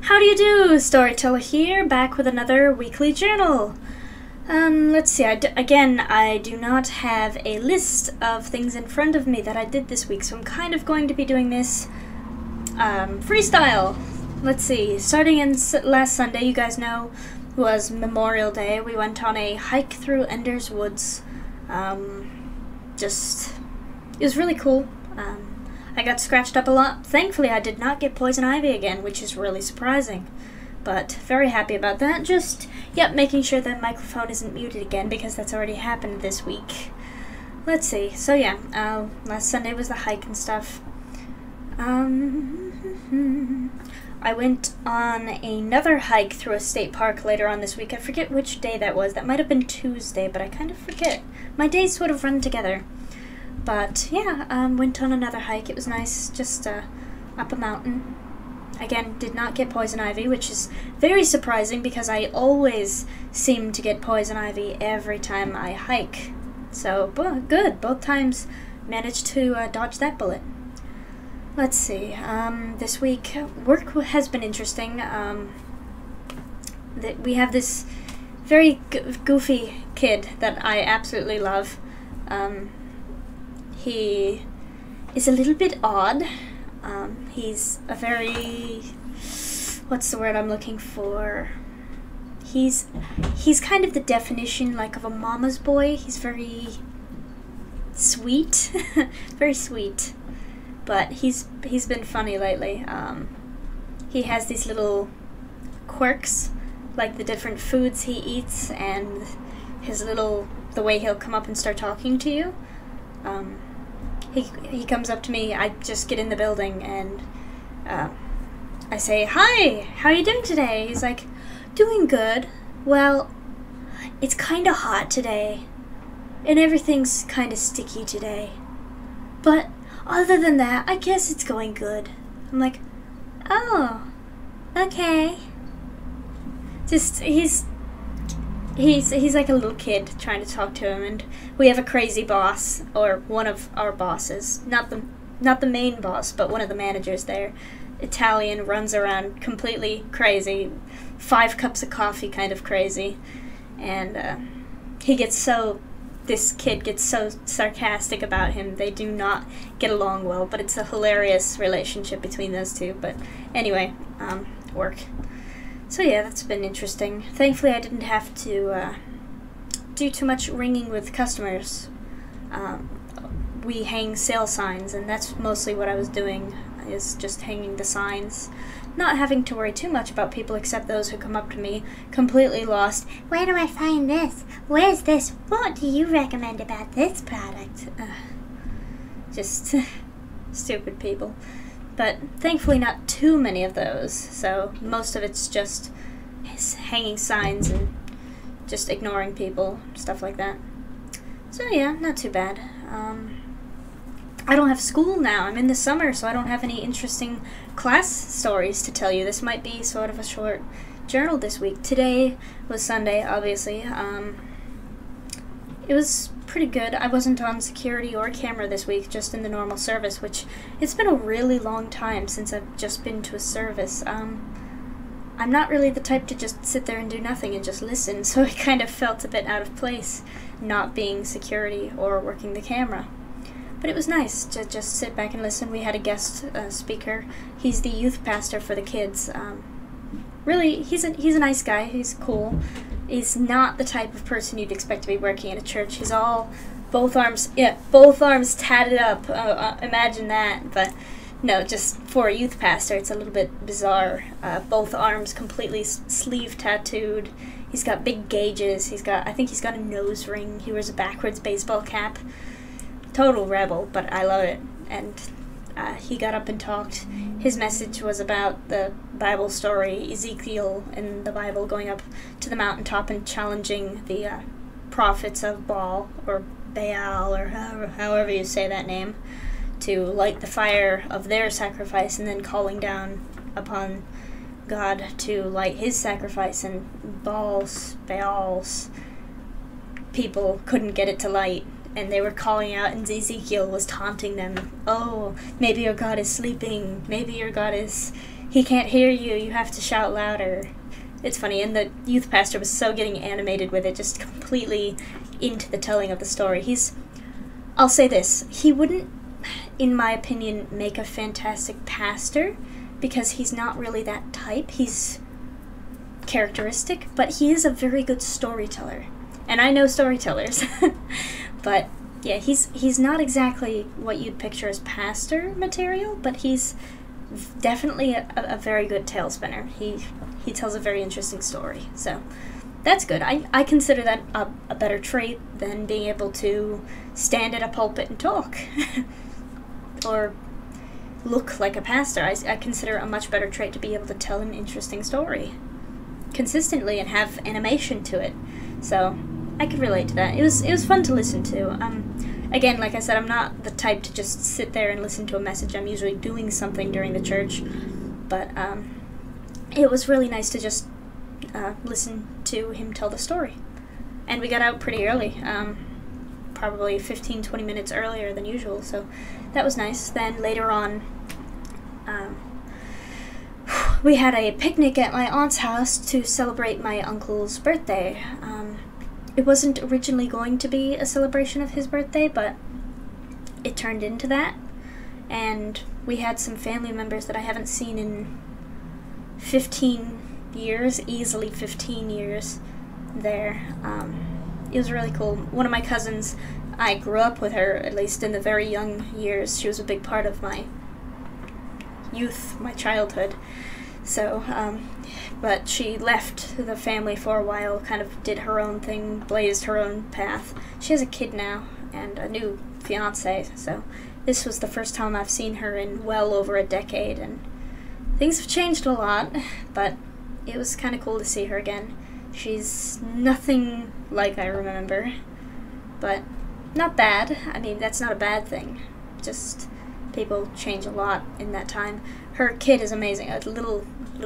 How do you do? Storyteller here, back with another weekly journal. Let's see, again, I do not have a list of things in front of me that I did this week, so I'm kind of going to be doing this freestyle. Let's see, starting in last Sunday, you guys know, was Memorial Day. We went on a hike through Ender's Woods. It was really cool. I got scratched up a lot. Thankfully, I did not get poison ivy again, which is really surprising. But very happy about that. Just, yep, making sure the microphone isn't muted again because that's already happened this week. Let's see. So yeah, last Sunday was the hike and stuff. I went on another hike through a state park later on this week. I forget which day that was. That might have been Tuesday, but I kind of forget. My days sort of run together. But yeah, went on another hike. It was nice, just up a mountain. Again, did not get poison ivy, which is very surprising because I always seem to get poison ivy every time I hike. So, good. Both times managed to dodge that bullet. Let's see. This week, work has been interesting. We have this very goofy kid that I absolutely love. He is a little bit odd. He's a very, what's the word I'm looking for? He's kind of the definition like of a mama's boy. He's very sweet, very sweet. But he's been funny lately. He has these little quirks, like the different foods he eats and the way he'll come up and start talking to you. He comes up to me, I just get in the building, and I say, "Hi, how are you doing today?" He's like, "Doing good. Well, it's kind of hot today, and everything's kind of sticky today. But other than that, I guess it's going good." I'm like, "Oh, okay." Just, he's like a little kid trying to talk to him, and we have a crazy boss, or one of our bosses, not the main boss, but one of the managers there. Italian, runs around completely crazy, 5 cups of coffee kind of crazy, and this kid gets so sarcastic about him. They do not get along well, but it's a hilarious relationship between those two. But anyway, work. So yeah, that's been interesting. Thankfully, I didn't have to do too much ringing with customers. We hang sale signs, and that's mostly what I was doing, is just hanging the signs. Not having to worry too much about people except those who come up to me, completely lost. "Where do I find this? Where's this? What do you recommend about this product?" Just stupid people. But thankfully not too many of those, so most of it's just hanging signs and just ignoring people, stuff like that. So yeah, not too bad. I don't have school now. I'm in the summer, so I don't have any interesting class stories to tell you. This might be sort of a short journal this week. Today was Sunday, obviously. It was pretty good. I wasn't on security or camera this week, just in the normal service, which it's been a really long time since I've just been to a service. I'm not really the type to just sit there and do nothing and just listen, so it kind of felt a bit out of place not being security or working the camera. But it was nice to just sit back and listen. We had a guest speaker. He's the youth pastor for the kids. Really, he's a nice guy. He's cool. He's not the type of person you'd expect to be working at a church. He's all both arms tatted up. Imagine that. But no, just for a youth pastor, it's a little bit bizarre. Both arms completely sleeve tattooed. He's got big gauges. I think he's got a nose ring. He wears a backwards baseball cap. Total rebel, but I love it. And he got up and talked. His message was about the Bible story, Ezekiel in the Bible going up to the mountaintop and challenging the prophets of Baal, or Baal, or however you say that name, to light the fire of their sacrifice, and then calling down upon God to light his sacrifice, and Baal's people couldn't get it to light. And they were calling out, and Ezekiel was taunting them. "Oh, maybe your God is sleeping. Maybe your God is he can't hear you, you have to shout louder. It's funny, and the youth pastor was so getting animated with it, just completely into the telling of the story. I'll say this, he wouldn't, in my opinion, make a fantastic pastor, because he's not really that type. He's characteristic, but he is a very good storyteller. And I know storytellers. But yeah, he's not exactly what you'd picture as pastor material, but he's definitely a very good tale spinner. He tells a very interesting story. So that's good. I consider that a better trait than being able to stand at a pulpit and talk. Or look like a pastor. I consider a much better trait to be able to tell an interesting story consistently and have animation to it. So I could relate to that. It was fun to listen to. Again, like I said, I'm not the type to just sit there and listen to a message. I'm usually doing something during the church. But it was really nice to just listen to him tell the story. And we got out pretty early. Probably 15-20 minutes earlier than usual, so that was nice. Then later on, we had a picnic at my aunt's house to celebrate my uncle's birthday. It wasn't originally going to be a celebration of his birthday, but it turned into that, and we had some family members that I haven't seen in 15 years, easily 15 years there. It was really cool. One of my cousins, I grew up with her, at least in the very young years. She was a big part of my youth, my childhood. So, but she left the family for a while, kind of did her own thing, blazed her own path. She has a kid now, and a new fiance, so this was the first time I've seen her in well over a decade, and things have changed a lot, but it was kind of cool to see her again. She's nothing like I remember, but not bad. I mean, that's not a bad thing. Just people change a lot in that time. Her kid is amazing. A little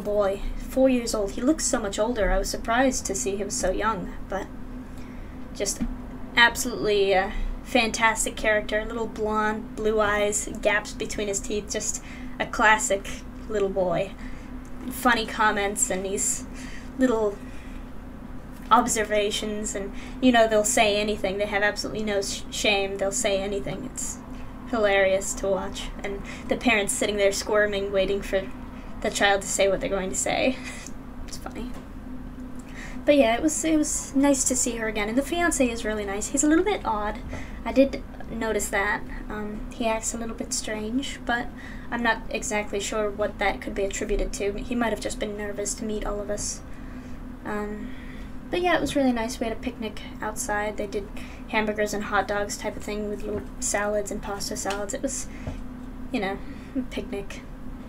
boy, 4 years old. He looks so much older. I was surprised to see him so young, but just absolutely fantastic character. Little blonde, blue eyes, gaps between his teeth. Just a classic little boy. Funny comments and these little observations, and they'll say anything. They have absolutely no shame. They'll say anything. It's hilarious to watch, and the parents sitting there squirming, waiting for the child to say what they're going to say. It's funny. But yeah, it was nice to see her again, and the fiancé is really nice. He's a little bit odd. I did notice that. He acts a little bit strange, but I'm not exactly sure what that could be attributed to. He might have just been nervous to meet all of us. But yeah, it was really nice. We had a picnic outside. They did hamburgers and hot dogs type of thing with little salads and pasta salads. It was, a picnic.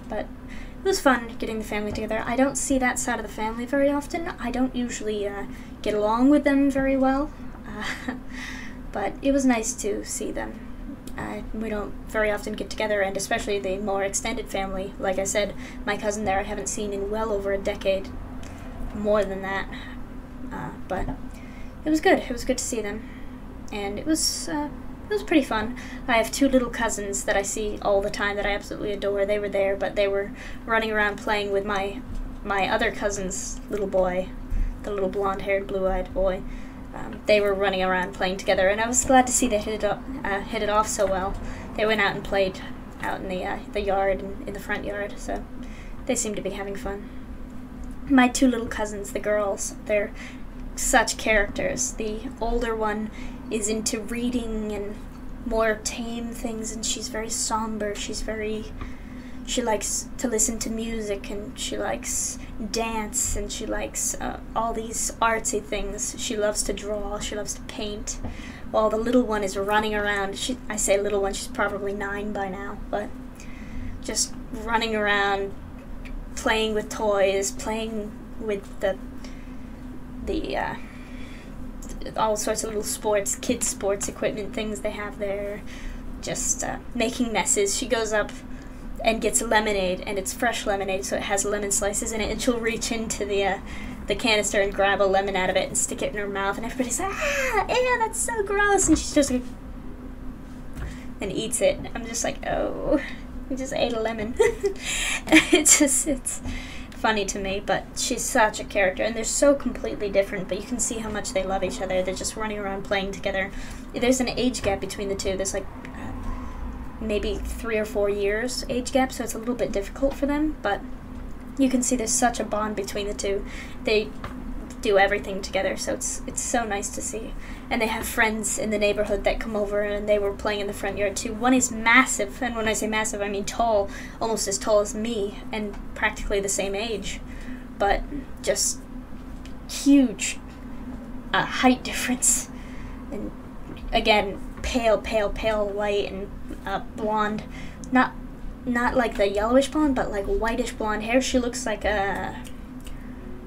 But it was fun getting the family together. I don't see that side of the family very often. I don't usually get along with them very well. But it was nice to see them. We don't very often get together, and especially the more extended family. Like I said, my cousin there I haven't seen in well over a decade. More than that. But it was good. It was good to see them, and it was pretty fun. I have two little cousins that I see all the time that I absolutely adore. They were there, but they were running around playing with my other cousin's little boy, the little blonde-haired, blue-eyed boy. They were running around playing together, and I was glad to see they hit it off so well. They went out and played out in the yard and in the front yard, so they seemed to be having fun. My two little cousins, the girls, they're such characters. The older one is into reading and more tame things, and she's very somber. She likes to listen to music, and she likes dance, and she likes all these artsy things. She loves to draw, she loves to paint, while the little one is running around. I say little one, she's probably 9 by now, but just running around, playing with toys, playing with the all sorts of little kids sports equipment things they have there, just making messes. She goes up and gets lemonade, and it's fresh lemonade, so it has lemon slices in it, and she'll reach into the canister and grab a lemon out of it and stick it in her mouth, and everybody's like, ew, that's so gross, and she's just like, and eats it. I'm just like, oh, He just ate a lemon. It's funny to me, but she's such a character, and they're so completely different, but you can see how much they love each other. They're just running around playing together. There's an age gap between the two. There's like maybe 3 or 4 years age gap, so it's a little bit difficult for them, but you can see there's such a bond between the two. They do everything together, so it's so nice to see. And they have friends in the neighborhood that come over, and they were playing in the front yard too. One is massive, and when I say massive, I mean tall, almost as tall as me, and practically the same age, but just huge height difference. And again, pale white and blonde, not like the yellowish blonde, but like whitish blonde hair. She looks like a,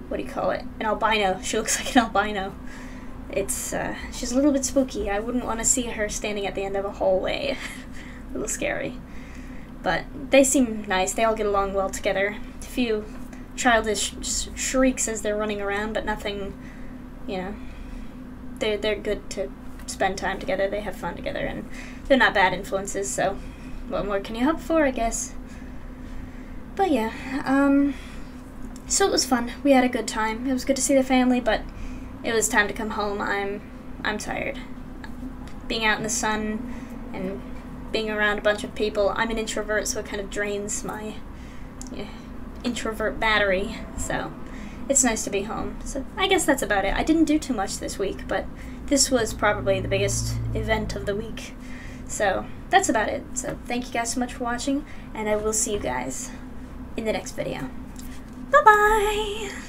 what do you call it? An albino. She looks like an albino. It's, she's a little bit spooky. I wouldn't want to see her standing at the end of a hallway. A little scary. But they seem nice. They all get along well together. A few childish shrieks as they're running around, but nothing, you know. They're good to spend time together. They have fun together, and they're not bad influences, so what more can you hope for, I guess? But yeah, so it was fun. We had a good time. It was good to see the family, but it was time to come home. I'm tired. Being out in the sun and being around a bunch of people. I'm an introvert, so it kind of drains my introvert battery, so it's nice to be home. So I guess that's about it. I didn't do too much this week, but this was probably the biggest event of the week. So that's about it. So thank you guys so much for watching, and I will see you guys in the next video. Bye-bye!